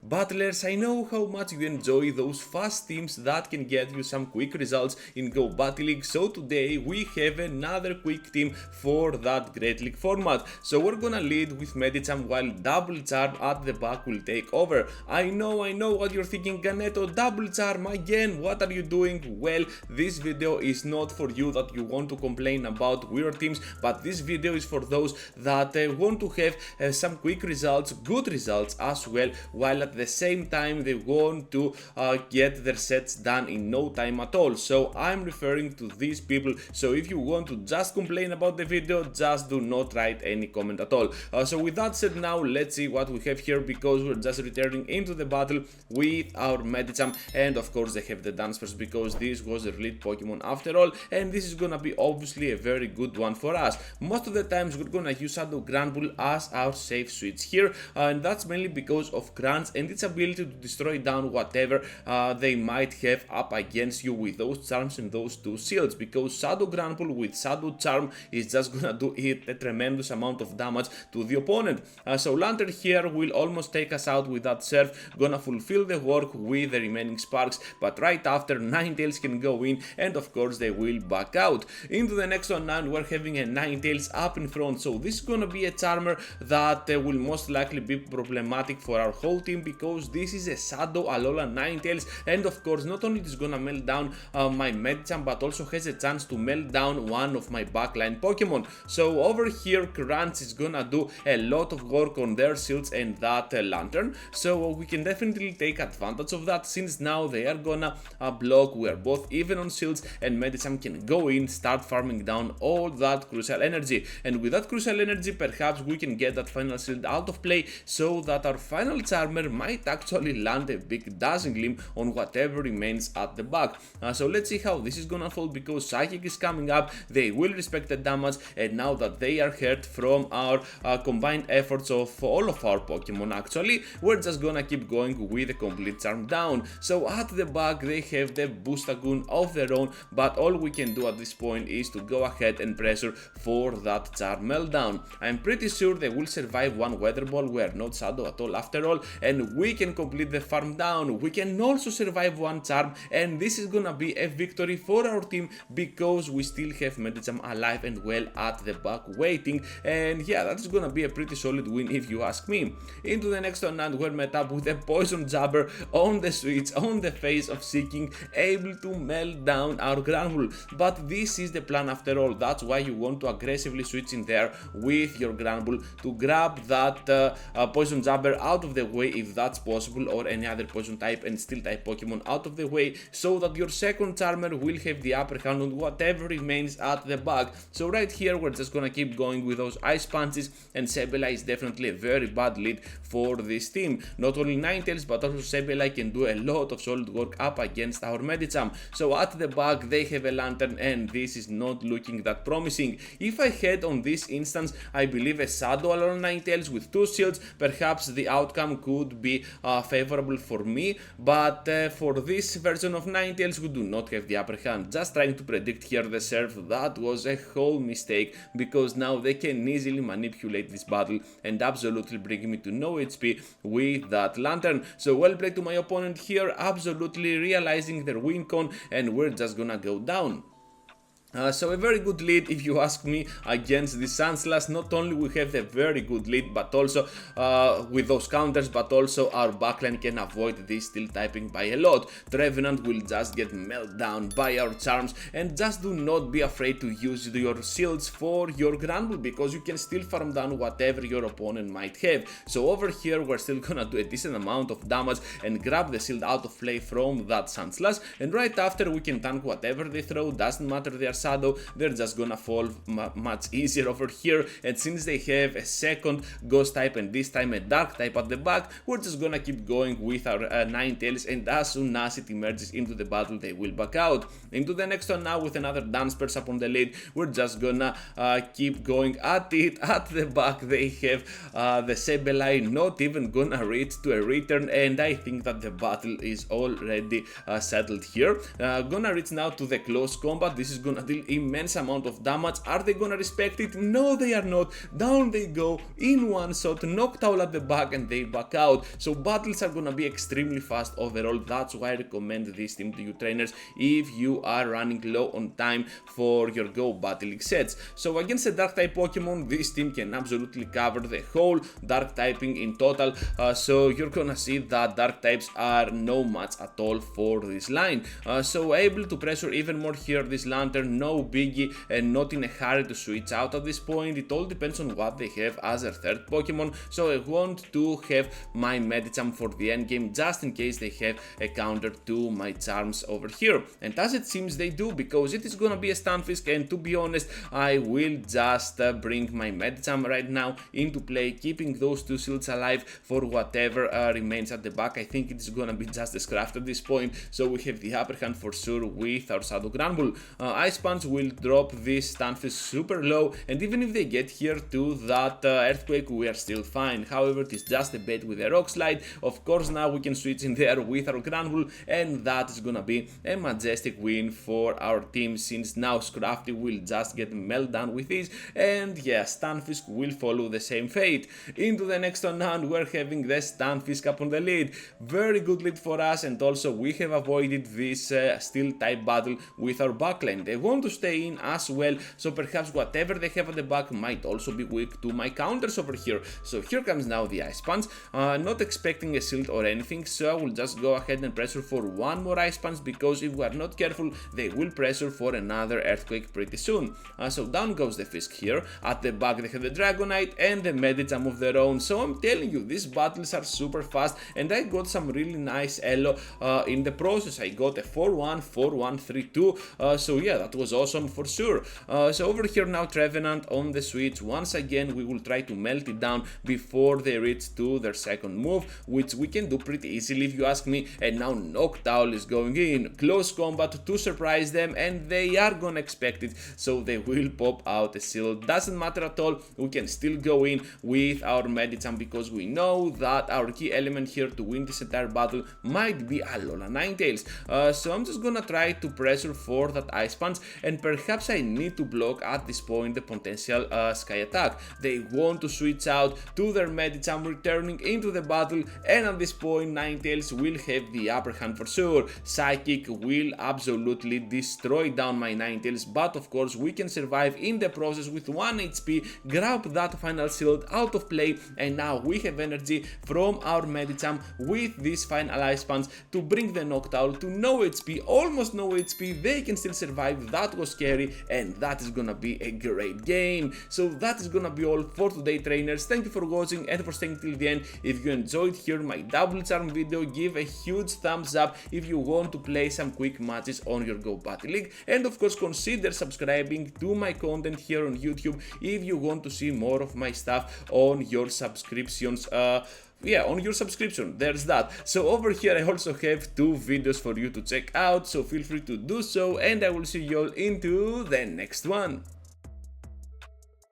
Battlers, I know how much you enjoy those fast teams that can get you some quick results in Go Battle League, so today we have another quick team for that Great League format. So we're gonna lead with Medicham while Double Charm at the back will take over. I know what you're thinking, Ganeto, Double Charm again, what are you doing? Well, this video is not for you that you want to complain about weird teams, but this video is for those that want to have some quick results, good results as well, while at the same time they want to get their sets done in no time at all. So I'm referring to these people, so if you want to just complain about the video, just do not write any comment at all. So with that said, now let's see what we have here, because we're just returning into the battle with our Medicham, and of course they have the Dancers because this was a elite Pokemon after all, and this is gonna be obviously a very good one for us. Most of the times we're gonna use Shadow Granbull as our safe switch here, and that's mainly because of Crunch and its ability to destroy down whatever they might have up against you with those charms and those two shields, because Shadow Granbull with Shadow Charm is just gonna do a tremendous amount of damage to the opponent. So Lantern here will almost take us out with that Surf, gonna fulfill the work with the remaining Sparks, but right after Ninetales can go in and of course they will back out. Into the next one now we're having a Ninetales up in front, so this is gonna be a Charmer that will most likely be problematic for our whole team, because this is a Shadow Alola Ninetales, and of course not only is gonna melt down my Medicham, but also has a chance to melt down one of my backline Pokemon. So over here Crunch is gonna do a lot of work on their shields and that Lantern, so we can definitely take advantage of that, since now they are gonna block. We are both even on shields, and Medicham can go in, start farming down all that crucial energy, and with that crucial energy perhaps we can get that final shield out of play, so that our final Charmer might actually land a big Dazzling Gleam on whatever remains at the back. So let's see how this is gonna fall, because Psychic is coming up, they will respect the damage, and now that they are hurt from our combined efforts of all of our Pokemon actually, we're just gonna keep going with a complete Charm down. So at the back they have the Boostagoon of their own, but all we can do at this point is to go ahead and pressure for that Charm meltdown. I'm pretty sure they will survive one Weather Ball, we are not Shadow at all after all, and we can complete the farm down. We can also survive one Charm, and this is gonna be a victory for our team, because we still have Medicham alive and well at the back waiting, and yeah, that is gonna be a pretty solid win if you ask me. Into the next one, and we're met up with a Poison Jabber on the switch, on the face of Seeking, able to melt down our Granbull, but this is the plan after all. That's why you want to aggressively switch in there with your Granbull to grab that Poison Jabber out of the way if that's possible, or any other Poison type and Steel type Pokemon out of the way, so that your second Charmer will have the upper hand on whatever remains at the back. So right here we're just gonna keep going with those Ice Punches, and Sableye is definitely a very bad lead for this team. Not only Ninetales but also Sableye can do a lot of solid work up against our Medicham. So at the back they have a Lantern, and this is not looking that promising. If I had on this instance, I believe a Shadow Alola Ninetales with two shields, perhaps the outcome could be favorable for me, but for this version of Ninetales we do not have the upper hand. Just trying to predict here the Surf, that was a whole mistake, because now they can easily manipulate this battle and absolutely bring me to no HP with that Lantern. So well played to my opponent here, absolutely realizing their win con, and we're just gonna go down. So a very good lead if you ask me against the Sandslash. Not only we have a very good lead, but also with those counters, but also our backline can avoid this Steel typing by a lot. Trevenant will just get melted down by our Charms, and just do not be afraid to use your shields for your Granbull, because you can still farm down whatever your opponent might have. So over here we're still gonna do a decent amount of damage and grab the shield out of play from that Sandslash, and right after we can tank whatever they throw, doesn't matter they are Shadow, they're just gonna fall much easier over here, and since they have a second Ghost type and this time a Dark type at the back, we're just gonna keep going with our Ninetales, and as soon as it emerges into the battle they will back out. Into the next one now with another Dunsparce up on the lead, we're just gonna keep going at it. At the back they have the Sableye not even gonna reach to a return, and I think that the battle is already settled here. Gonna reach now to the close combat. This is gonna deal immense amount of damage. Are they gonna respect it? No, they are not. Down they go in one shot, knocked out at the back, and they back out. So battles are gonna be extremely fast overall. That's why I recommend this team to you trainers if you are running low on time for your Go Battle League sets. So against a dark type Pokemon, this team can absolutely cover the whole dark typing in total. So you're gonna see that dark types are no match at all for this line. So able to pressure even more here this Lantern, no biggie, and not in a hurry to switch out at this point. It all depends on what they have as their third Pokemon. So I want to have my Medicham for the end game just in case they have a counter to my charms over here. And as it seems they do, because it is gonna be a Stunfisk, and to be honest, I will just bring my Medicham right now into play, keeping those two shields alive for whatever remains at the back. I think it is gonna be just a Scraft at this point, so we have the upper hand for sure with our Shadow Granbull. Ice Punch will drop this Stunfisk super low, and even if they get here to that Earthquake, we are still fine. However, it is just a bait with a Rock Slide. Of course, now we can switch in there with our Granbull, and that is gonna be a majestic win for our team, since now Scrafty will just get meltdown with this, and yeah, Stunfisk will follow the same fate. Into the next one, and we're having the Stunfisk up on the lead. Very good lead for us, and also we have avoided this Steel type battle with our backline. They want to stay in as well, so perhaps whatever they have at the back might also be weak to my counters over here. So here comes now the Ice Punch, not expecting a shield or anything, so I will just go ahead and pressure for one more Ice Punch, because if we are not careful, they will pressure for another Earthquake pretty soon. So down goes the Fisk here. At the back they have the Dragonite and the Medicham of their own. So I'm telling you, these battles are super fast, and I got some really nice ELO in the process. I got a 4-1, 4-1, 3-2, so yeah, that was awesome for sure. So over here now, Trevenant on the switch. Once again, we will try to melt it down before they reach to their second move, which we can do pretty easily if you ask me. And now Noctowl is going in. Close combat to surprise them, and they are gonna expect it, so they will pop out a shield. Doesn't matter at all, we can still go in with our Medicham, because we know that our key element here to win this entire battle might be Alola Ninetales. So I'm just gonna try to pressure for that Ice Punch, and perhaps I need to block at this point the potential Sky Attack. They want to switch out to their Medicham, returning into the battle, and at this point Ninetales will have the upper hand for sure. Psychic will absolutely destroy down my Ninetales, but of course we can survive in the process with 1 HP, grab that final shield out of play, and now we have energy from our Medicham with this final Ice Punch to bring the Noctowl to no HP, almost no HP. They can still survive. That was scary, and that is gonna be a great game. So that is gonna be all for today, trainers. Thank you for watching and for staying till the end. If you enjoyed here my double charm video, give a huge thumbs up if you want to play some quick matches on your Go Battle League, and of course consider subscribing to my content here on YouTube if you want to see more of my stuff on your subscriptions. On your subscription, there's that. So over here I also have 2 videos for you to check out, so feel free to do so, and I will see you all into the next one.